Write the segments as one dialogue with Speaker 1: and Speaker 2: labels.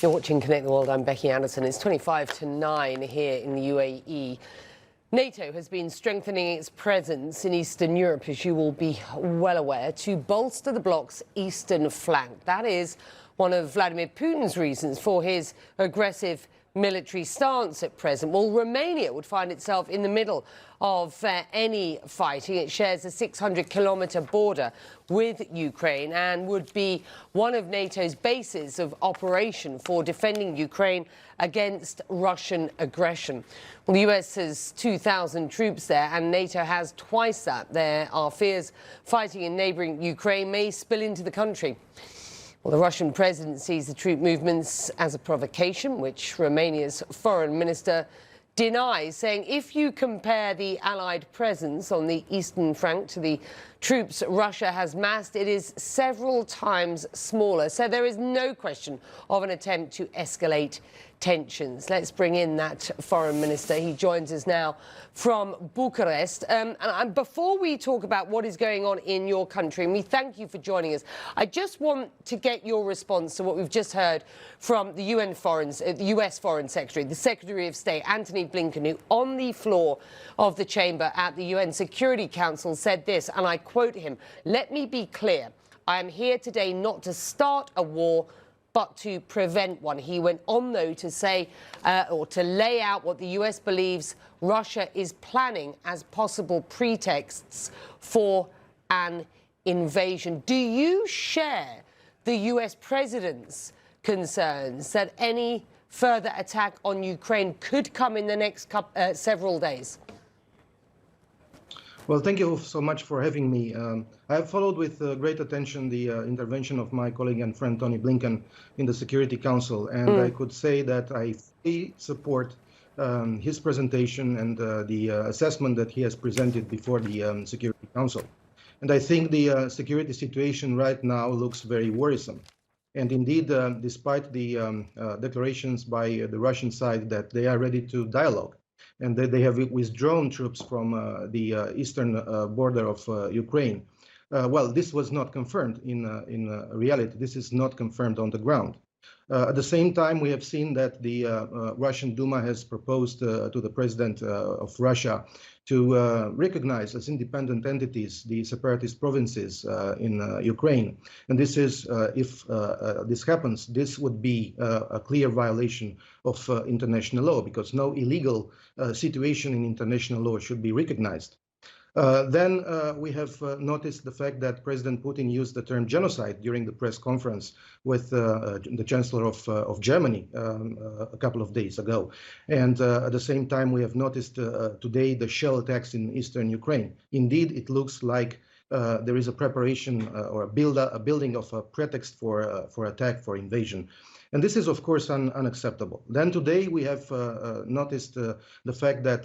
Speaker 1: You're watching Connect the World. I'm Becky Anderson. It's 25 to 9 here in the UAE. NATO has been strengthening its presence in Eastern Europe, as you will be well aware, to bolster the bloc's eastern flank. That is one of Vladimir Putin's reasons for his aggressive military stance at present. Well, Romania would find itself in the middle of any fighting. It shares a 600-kilometre border with Ukraine and would be one of NATO's bases of operation for defending Ukraine against Russian aggression. Well, the US has 2,000 troops there and NATO has twice that. There are fears fighting in neighbouring Ukraine may spill into the country. Well, the Russian president sees the troop movements as a provocation, which Romania's foreign minister denies, saying if you compare the Allied presence on the eastern flank to the troops Russia has massed, it is several times smaller. So there is no question of an attempt to escalate tensions. Let's bring in that foreign minister. He joins us now from Bucharest. And before we talk about what is going on in your country, and we thank you for joining us, I just want to get your response to what we've just heard from the US Foreign Secretary, the Secretary of State, Antony Blinken, who on the floor of the chamber at the UN Security Council said this, and I quote him, "Let me be clear. I am here today not to start a war, but to prevent one." He went on, though, to say or to lay out what the US believes Russia is planning as possible pretexts for an invasion. Do you share the US president's concerns that any further attack on Ukraine could come in the next several days?
Speaker 2: Well, thank you so much for having me. I have followed with great attention the intervention of my colleague and friend Tony Blinken in the Security Council, and I could say that I fully support his presentation and the assessment that he has presented before the Security Council. And I think the security situation right now looks very worrisome. And indeed, despite the declarations by the Russian side that they are ready to dialogue, and that they have withdrawn troops from the eastern border of Ukraine. Well, this was not confirmed in reality. This is not confirmed on the ground. At the same time, we have seen that the Russian Duma has proposed to the president of Russia to recognize as independent entities the separatist provinces in Ukraine. And this is, if this happens, this would be a clear violation of international law, because no illegal situation in international law should be recognized. Then we have noticed the fact that President Putin used the term genocide during the press conference with the Chancellor of Germany a couple of days ago. And at the same time, we have noticed today the shell attacks in eastern Ukraine. Indeed, it looks like there is a preparation or a building of a pretext for attack, for invasion. And this is, of course, unacceptable. Then today we have noticed the fact that,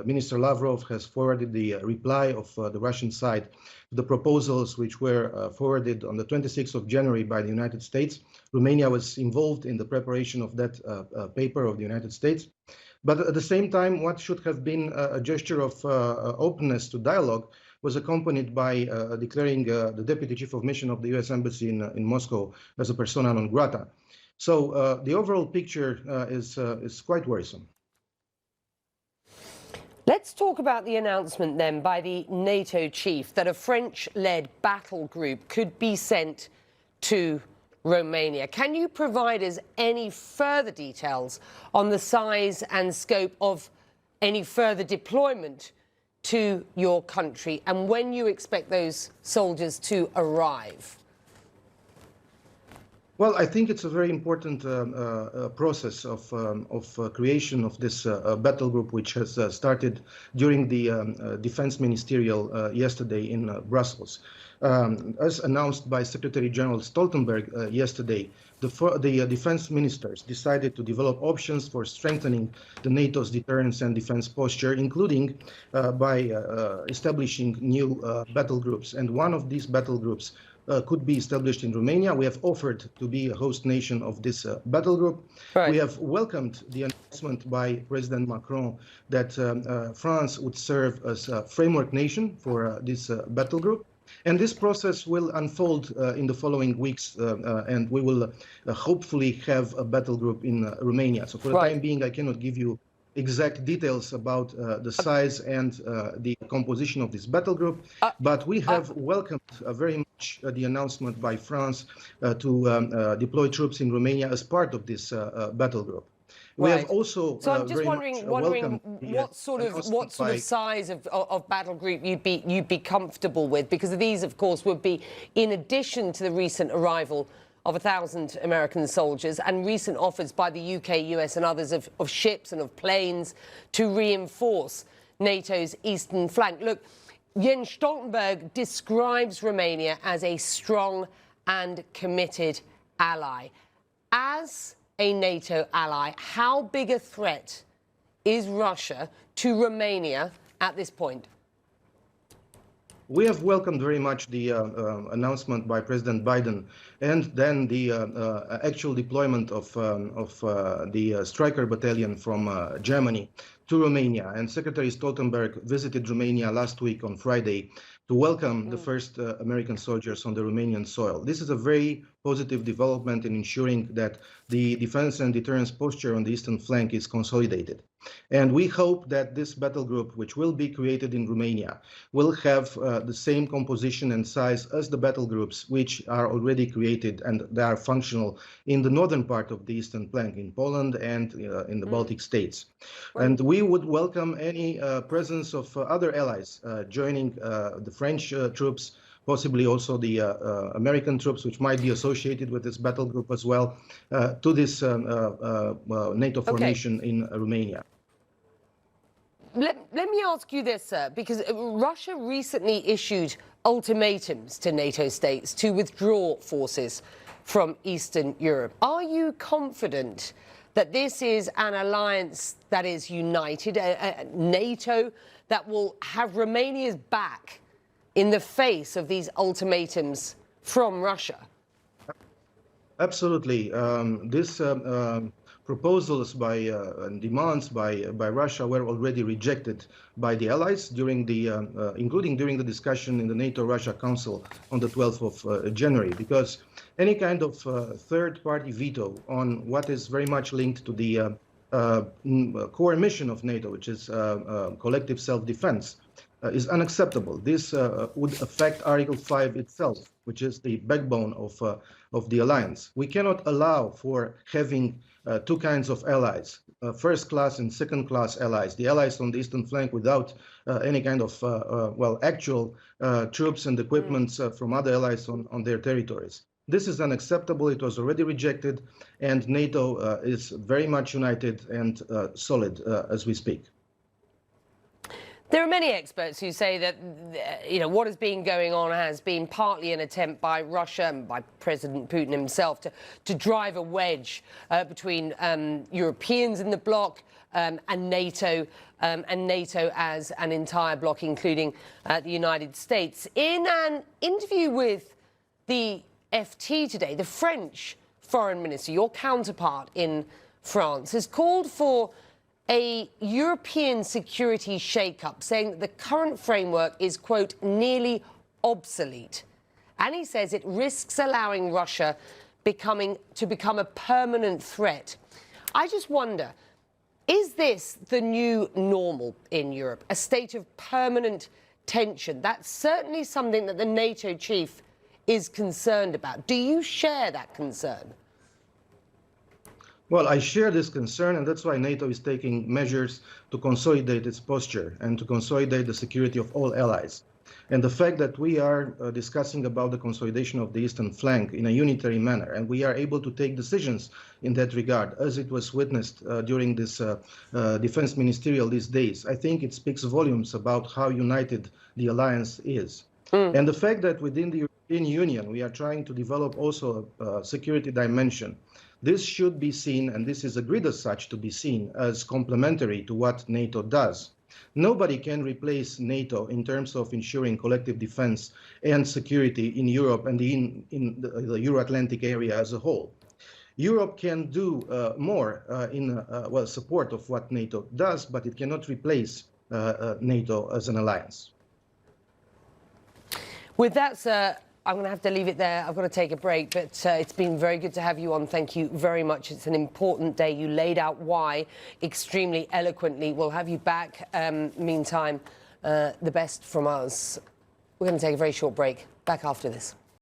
Speaker 2: Minister Lavrov has forwarded the reply of the Russian side to the proposals which were forwarded on the 26th of January by the United States. Romania was involved in the preparation of that paper of the United States. But at the same time, what should have been a gesture of openness to dialogue was accompanied by declaring the Deputy Chief of Mission of the US Embassy in Moscow as a persona non grata. So the overall picture is quite worrisome.
Speaker 1: Let's talk about the announcement then by the NATO chief that a French-led battle group could be sent to Romania. Can you provide us any further details on the size and scope of any further deployment to your country and when you expect those soldiers to arrive?
Speaker 2: Well, I think it's a very important process of creation of this battle group, which has started during the Defense Ministerial yesterday in Brussels. As announced by Secretary General Stoltenberg yesterday, the defense ministers decided to develop options for strengthening the NATO's deterrence and defense posture, including by establishing new battle groups. And one of these battle groups could be established in Romania. We have offered to be a host nation of this battle group. Right. We have welcomed the announcement by President Macron that France would serve as a framework nation for this battle group. And this process will unfold in the following weeks, and we will hopefully have a battle group in Romania. So for the time being, I cannot give you exact details about the size and the composition of this battle group, but we have welcomed very much the announcement by France to deploy troops in Romania as part of this battle group. We have also
Speaker 1: so I'm just wondering what sort of size of battle group you'd be comfortable with, because these, of course, would be in addition to the recent arrival of 1,000 American soldiers and recent offers by the UK, US and others of ships and of planes to reinforce NATO's eastern flank. Look, Jens Stoltenberg describes Romania as a strong and committed ally. As a NATO ally, how big a threat is Russia to Romania at this point?
Speaker 2: We have welcomed very much the announcement by President Biden and then the actual deployment of the Striker Battalion from Germany to Romania. And Secretary Stoltenberg visited Romania last week on Friday to welcome the first American soldiers on the Romanian soil. This is a very positive development in ensuring that the defense and deterrence posture on the eastern flank is consolidated. And we hope that this battle group, which will be created in Romania, will have the same composition and size as the battle groups which are already created and they are functional in the northern part of the eastern flank, in Poland and in the Baltic states. And we would welcome any presence of other allies joining the French troops, possibly also the American troops, which might be associated with this battle group as well, to this NATO formation in Romania.
Speaker 1: Let me ask you this, sir, because Russia recently issued ultimatums to NATO states to withdraw forces from Eastern Europe. Are you confident that this is an alliance that is united, a NATO that will have Romania's back in the face of these ultimatums from Russia?
Speaker 2: Absolutely. This proposals and demands by Russia were already rejected by the allies during the, including during the discussion in the NATO-Russia Council on the 12th of January, because any kind of third-party veto on what is very much linked to the core mission of NATO, which is collective self-defense, is unacceptable. This would affect Article 5 itself, which is the backbone of the alliance. We cannot allow for having two kinds of allies, first-class and second-class allies. The allies on the eastern flank without any kind of, well, actual troops and equipment from other allies on their territories. This is unacceptable. It was already rejected, and NATO is very much united and solid as we speak.
Speaker 1: There are many experts who say that, what has been going on has been partly an attempt by Russia and by President Putin himself to drive a wedge between Europeans in the bloc and NATO as an entire bloc, including the United States. In an interview with the FT today, the French foreign minister, your counterpart in France, has called for a European security shake-up, saying that the current framework is, quote, nearly obsolete. And he says it risks allowing Russia to become a permanent threat. I just wonder, is this the new normal in Europe, a state of permanent tension? That's certainly something that the NATO chief is concerned about. Do you share that concern?
Speaker 2: Well, I share this concern, and that's why NATO is taking measures to consolidate its posture and to consolidate the security of all allies. And the fact that we are discussing about the consolidation of the eastern flank in a unitary manner, and we are able to take decisions in that regard, as it was witnessed during this defense ministerial these days, I think it speaks volumes about how united the alliance is. And the fact that within the European Union, we are trying to develop also a security dimension. This should be seen, and this is agreed as such to be seen, as complementary to what NATO does. Nobody can replace NATO in terms of ensuring collective defense and security in Europe and in the Euro-Atlantic area as a whole. Europe can do more in support of what NATO does, but it cannot replace NATO as an alliance.
Speaker 1: With that, sir, I'm going to have to leave it there. I've got to take a break, but it's been very good to have you on. Thank you very much. It's an important day. You laid out why extremely eloquently. We'll have you back. Meantime, the best from us. We're going to take a very short break. Back after this.